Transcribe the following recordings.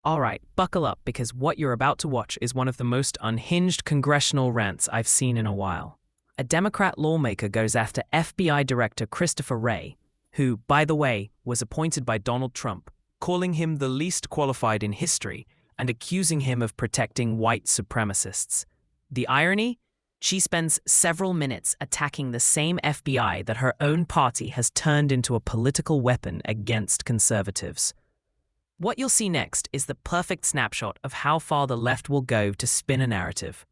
All right, buckle up because what you're about to watch is one of the most unhinged congressional rants I've seen in a while. A Democrat lawmaker goes after FBI Director Christopher Wray, who, by the way, was appointed by Donald Trump, calling him the least qualified in history and accusing him of protecting white supremacists. The irony? She spends several minutes attacking the same FBI that her own party has turned into a political weapon against conservatives. What you'll see next is the perfect snapshot of how far the left will go to spin a narrative.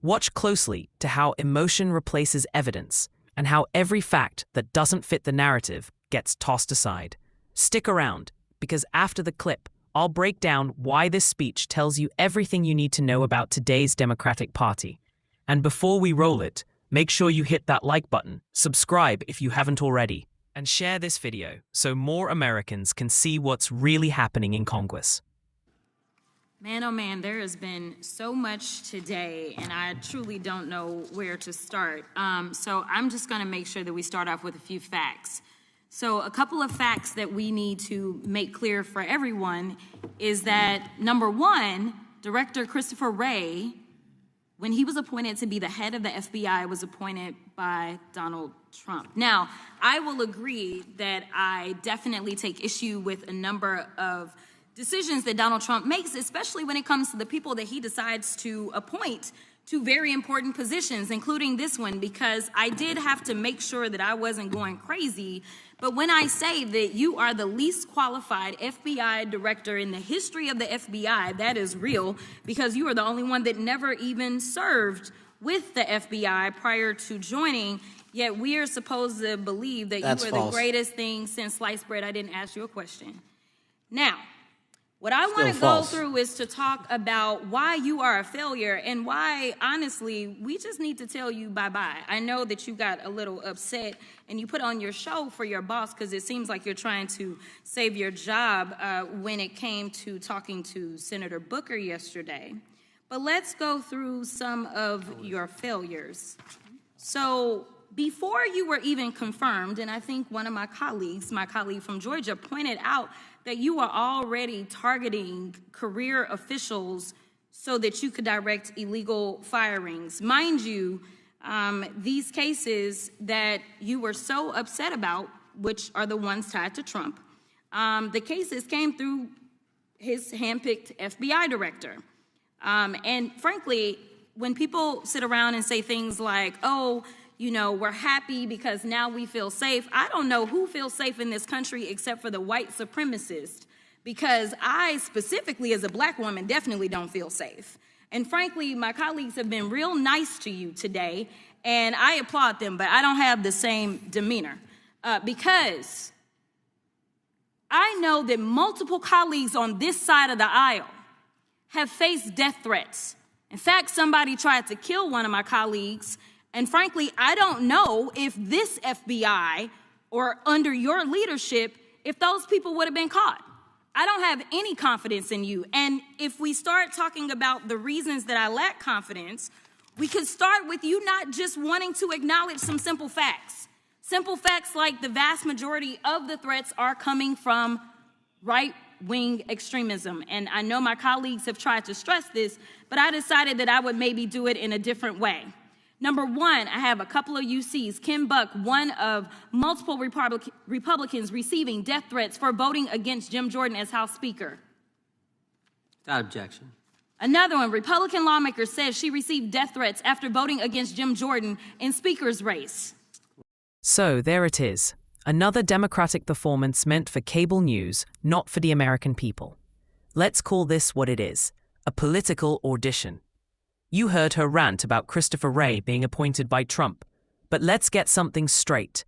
Watch closely to how emotion replaces evidence and how every fact that doesn't fit the narrative gets tossed aside. Stick around, because after the clip, I'll break down why this speech tells you everything you need to know about today's Democratic Party. And before we roll it, make sure you hit that like button, subscribe if you haven't already, and share this video so more Americans can see what's really happening in Congress. Man, oh man, there has been so much today, and I truly don't know where to start. So I'm just going to make sure that we start off with a few facts. So a couple of facts that we need to make clear for everyone is that, number one, Director Christopher Wray, when he was appointed to be the head of the FBI, was appointed by Donald Trump. Now, I will agree that I definitely take issue with a number of decisions that Donald Trump makes, especially when it comes to the people that he decides to appoint to very important positions, including this one, because I did have to make sure that I wasn't going crazy. But when I say that you are the least qualified FBI director in the history of the FBI, that is real, because you are the only one that never even served with the FBI prior to joining, yet we are supposed to believe that you are the greatest thing since sliced bread. I didn't ask you a question. Now, what I want to go through is to talk about why you are a failure and why, honestly, we just need to tell you bye-bye. I know that you got a little upset and you put on your show for your boss because it seems like you're trying to save your job when it came to talking to Senator Booker yesterday. But let's go through some of your failures. So before you were even confirmed, and I think one of my colleague from Georgia, pointed out that you are already targeting career officials so that you could direct illegal firings. Mind you, these cases that you were so upset about, which are the ones tied to Trump, the cases came through his handpicked FBI director. And frankly, when people sit around and say things like, oh, you know, we're happy because now we feel safe. I don't know who feels safe in this country except for the white supremacists, because I specifically as a black woman definitely don't feel safe. And frankly, my colleagues have been real nice to you today, and I applaud them, but I don't have the same demeanor because I know that multiple colleagues on this side of the aisle have faced death threats. In fact, somebody tried to kill one of my colleagues. And frankly, I don't know if this FBI or under your leadership, if those people would have been caught. I don't have any confidence in you. And if we start talking about the reasons that I lack confidence, we could start with you not just wanting to acknowledge some simple facts. Simple facts like the vast majority of the threats are coming from right-wing extremism. And I know my colleagues have tried to stress this, but I decided that I would maybe do it in a different way. Number one, I have a couple of UCs. Kim Buck, one of multiple Republicans receiving death threats for voting against Jim Jordan as House Speaker. Without objection. Another one, Republican lawmaker says she received death threats after voting against Jim Jordan in Speaker's race. So there it is. Another Democratic performance meant for cable news, not for the American people. Let's call this what it is, a political audition. You heard her rant about Christopher Wray being appointed by Trump, but let's get something straight.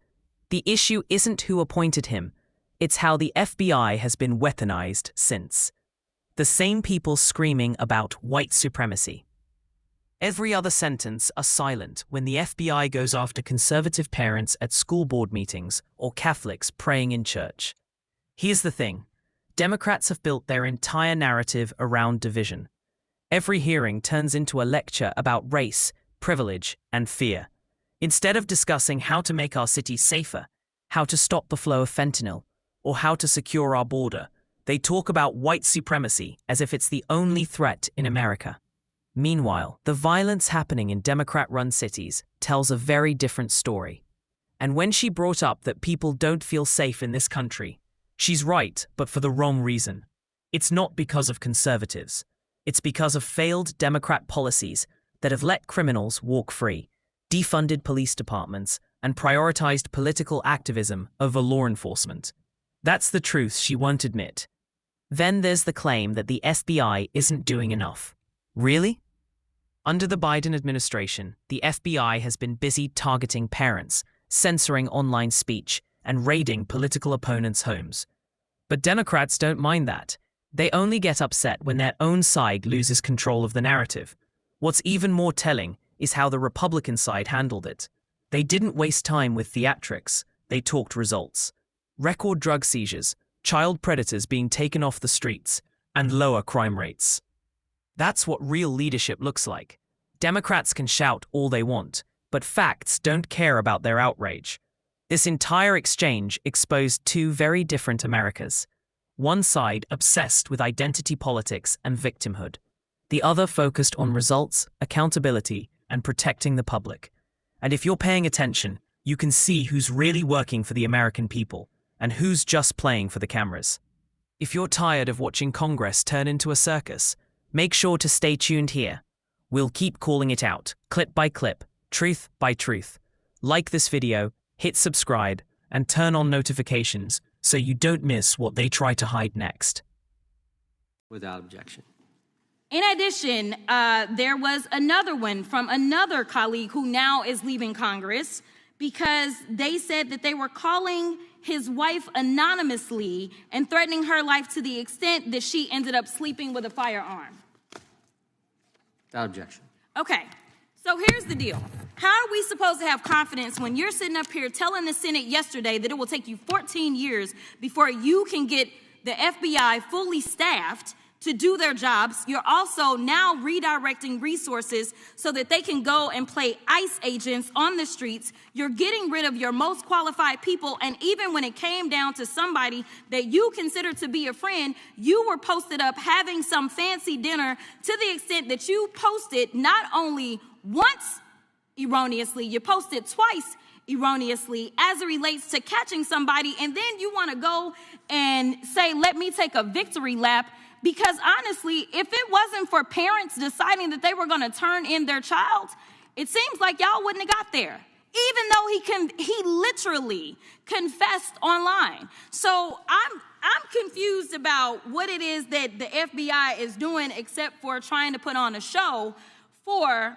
The issue isn't who appointed him, it's how the FBI has been weaponized since. The same people screaming about white supremacy. Every other sentence are silent when the FBI goes after conservative parents at school board meetings or Catholics praying in church. Here's the thing. Democrats have built their entire narrative around division. Every hearing turns into a lecture about race, privilege, and fear. Instead of discussing how to make our cities safer, how to stop the flow of fentanyl, or how to secure our border, They talk about white supremacy as if it's the only threat in America. Meanwhile, the violence happening in Democrat-run cities tells a very different story. And when she brought up that people don't feel safe in this country, she's right, but for the wrong reason. It's not because of conservatives. It's because of failed Democrat policies that have let criminals walk free, defunded police departments, and prioritized political activism over law enforcement. That's the truth she won't admit. Then there's the claim that the FBI isn't doing enough. Really? Under the Biden administration, the FBI has been busy targeting parents, censoring online speech, and raiding political opponents' homes. But Democrats don't mind that. They only get upset when their own side loses control of the narrative. What's even more telling is how the Republican side handled it. They didn't waste time with theatrics. They talked results. Record drug seizures, child predators being taken off the streets, and lower crime rates. That's what real leadership looks like. Democrats can shout all they want, but facts don't care about their outrage. This entire exchange exposed two very different Americas. One side obsessed with identity politics and victimhood. The other focused on results, accountability, and protecting the public. And if you're paying attention, you can see who's really working for the American people and who's just playing for the cameras. If you're tired of watching Congress turn into a circus, make sure to stay tuned here. We'll keep calling it out, clip by clip, truth by truth. Like this video, hit subscribe, and turn on notifications so you don't miss what they try to hide next. Without objection. In addition, there was another one from another colleague who now is leaving Congress because they said that they were calling his wife anonymously and threatening her life to the extent that she ended up sleeping with a firearm. Without objection. Okay, so here's the deal. How are we supposed to have confidence when you're sitting up here telling the Senate yesterday that it will take you 14 years before you can get the FBI fully staffed to do their jobs? You're also now redirecting resources so that they can go and play ICE agents on the streets. You're getting rid of your most qualified people, and even when it came down to somebody that you consider to be a friend, you were posted up having some fancy dinner to the extent that you posted not only once erroneously, you posted twice erroneously as it relates to catching somebody, and then you want to go and say, let me take a victory lap. Because honestly, if it wasn't for parents deciding that they were going to turn in their child, it seems like y'all wouldn't have got there, even though he literally confessed online. So I'm confused about what it is that the FBI is doing except for trying to put on a show for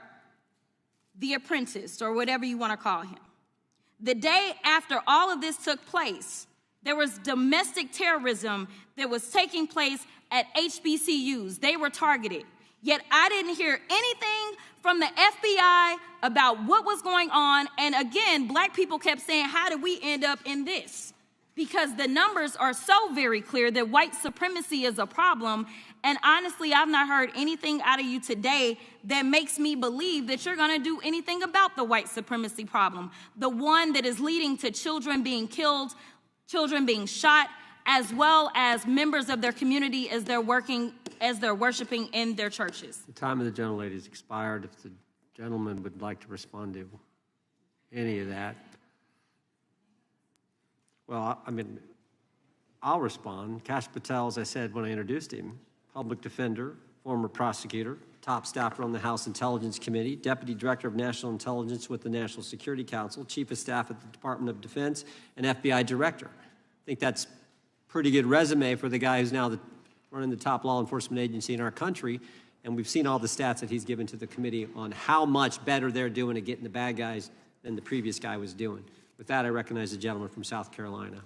the apprentice or whatever you want to call him. The day after all of this took place, there was domestic terrorism that was taking place at HBCUs. They were targeted. Yet I didn't hear anything from the FBI about what was going on. And again, black people kept saying, how did we end up in this? Because the numbers are so very clear that white supremacy is a problem. And honestly, I've not heard anything out of you today that makes me believe that you're going to do anything about the white supremacy problem. The one that is leading to children being killed, children being shot, as well as members of their community as they're worshiping in their churches. The time of the gentlelady has expired. If the gentleman would like to respond to any of that. Well, I'll respond. Kash Patel, as I said when I introduced him, public defender, former prosecutor, top staffer on the House Intelligence Committee, Deputy Director of National Intelligence with the National Security Council, Chief of Staff at the Department of Defense, and FBI Director. I think that's pretty good resume for the guy who's now running the top law enforcement agency in our country. And we've seen all the stats that he's given to the committee on how much better they're doing at getting the bad guys than the previous guy was doing. With that, I recognize the gentleman from South Carolina.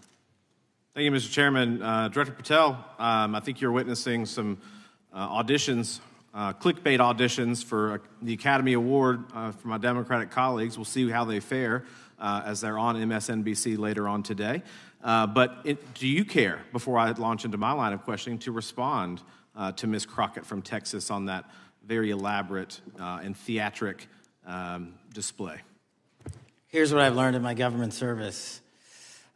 Thank you, Mr. Chairman. Director Patel, I think you're witnessing some auditions, clickbait auditions for the Academy Award for my Democratic colleagues. We'll see how they fare as they're on MSNBC later on today. Do you care, before I launch into my line of questioning, to respond to Ms. Crockett from Texas on that very elaborate and theatric display? Here's what I've learned in my government service.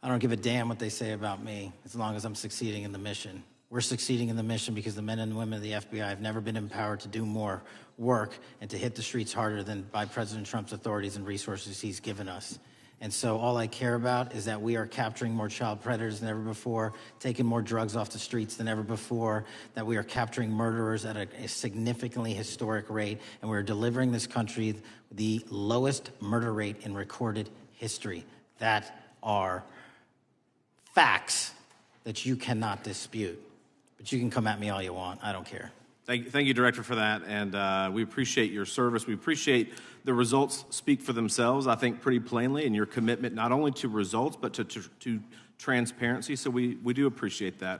I don't give a damn what they say about me as long as I'm succeeding in the mission. We're succeeding in the mission because the men and women of the FBI have never been empowered to do more work and to hit the streets harder than by President Trump's authorities and resources he's given us. And so all I care about is that we are capturing more child predators than ever before, taking more drugs off the streets than ever before, that we are capturing murderers at a significantly historic rate, and we're delivering this country the lowest murder rate in recorded history. That are facts that you cannot dispute. But you can come at me all you want. I don't care. Thank you, Director, for that, and we appreciate your service. We appreciate the results speak for themselves, I think, pretty plainly, and your commitment not only to results but to transparency, so we do appreciate that.